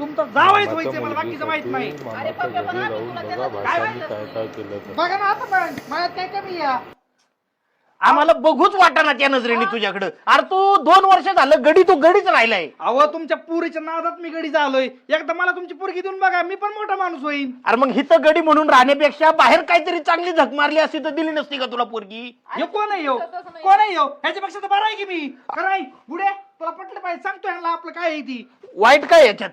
तुमचं जावायच व्हायचंय मला बाकीचं माहित नाही. अरे पप्पा पण आम्ही तुला त्याला काय केलं तर. बघा ना आता पण माझ्यात काय कमी आहे? आम्हाला बघूच वाटाना त्या नजरेने तुझ्याकडं. अरे तू 2 वर्ष झालं गडी, तू गडीच राहिलाय. अहो तुमच्या पुरीच्या नादात मी गडी झालोय. एकदा मला तुमची पोरगी देऊन बघा, मी पण मोठा माणूस होईन. अरे मग हिथं गडी म्हणून राहण्यापेक्षा बाहेर काहीतरी चांगली झक मारली असती तर दिली नसती का तुला पोरगी? हे कोण आहे? कोण आहे? ह्याच्यापेक्षा तर बरं आहे की मी. खरंय बुड्या, तुला पटलं पाहिजे. सांगतो ह्याला आपलं काय आहे ती. वाईट काय याच्यात?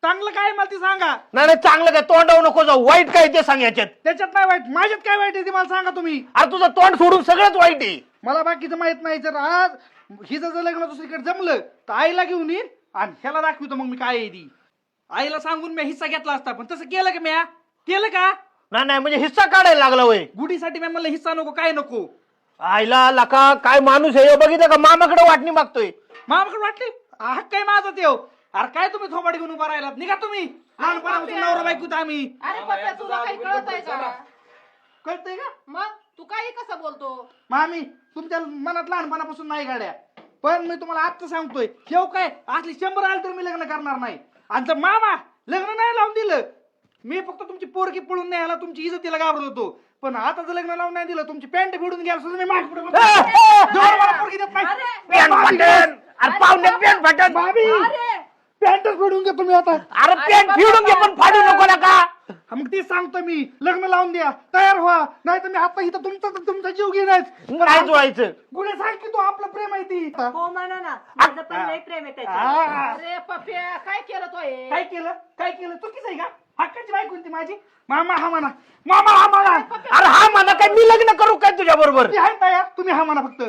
चांगलं काय मला ती सांगा. नाही नाही, चांगलं काय तोंडावर नको जाऊ. वाईट काय ते सांग याच्यात. त्याच्यात नाही वाईट, माझ्यात काय वाईट आहे ते मला सांगा तुम्ही. अरे तुझं तोंड सोडून सगळंच वाईट आहे. मला बाकीचं माहित नाही. जर आज हिचं जर लग्न दुसरीकडे जमलं तर आईला घेऊन येईन आणि ह्याला दाखवतो मग मी काय आहे ती. आईला सांगून मी हिस्सा घेतला असता, पण तसं केलं का म्या? केलं का? नाही नाही, म्हणजे हिस्सा काढायला लागला वय. गुढीसाठी मी म्हणलं हिस्सा नको, काय नको. आईला लका काय माणूस आहे. बघितलं का मामाकडे वाटणी मागतोय. मामाकडे वाटली हक्क काय माझा तेव. अरे काय तुम्ही थोबाडी घेऊन उभा राहिलात? निघा तुम्ही. लहानपणापासून नवरा बायकोत आम्ही. अरे पप्पा तुला काही कळत आहे का? कळतंय का? मग तू काही कसं बोलतो? मामी तुमच्या मनात लहानपणापासून नाही गाड्या, पण मी तुम्हाला आत्ता सांगतोय शेव काय असली 100 आलं तर मी लग्न करणार नाही. आणि जर मामा लग्न नाही लावून दिलं, मी फक्त तुमची पोरगी पळून न्यायला तुमची इज्जतीला घाबरत होतो. पण आता जर लग्न लावून नाही दिलं, तुमची पॅन्ट फिडून घ्यायला सुद्धा मी मागे पुढे जोर मला पोरगी देत नाही. पेन फाटन. अरे पाहुणे पेन फाटन. भाभी पॅन्टच फिडून घ्या तुम्ही आता. अरे पेन फिरून घे पण फाडू नको नका. मग ते सांगतो मी, लग्न लावून द्या, तयार व्हा, नाही तर मी आता इथं तुमचा जीव घेणार. काय जोडायचं? गुन्हे सांग की तू आपलं प्रेम आहे ती. हो म्हणा ना, माझं पण लय प्रेम आहे त्याच्यावर. अरे पप्प्या काय केलं तो हे? काय केलं? काय केलं? चुकीच आहे का? हक्काची बायको ती माझी. मामा हा म्हणा, मामा हा म्हणा. अरे हा म्हणा काय मी लग्न करू काय तुझ्या बरोबर? ती आहे तयार, तुम्ही हा म्हणा फक्त.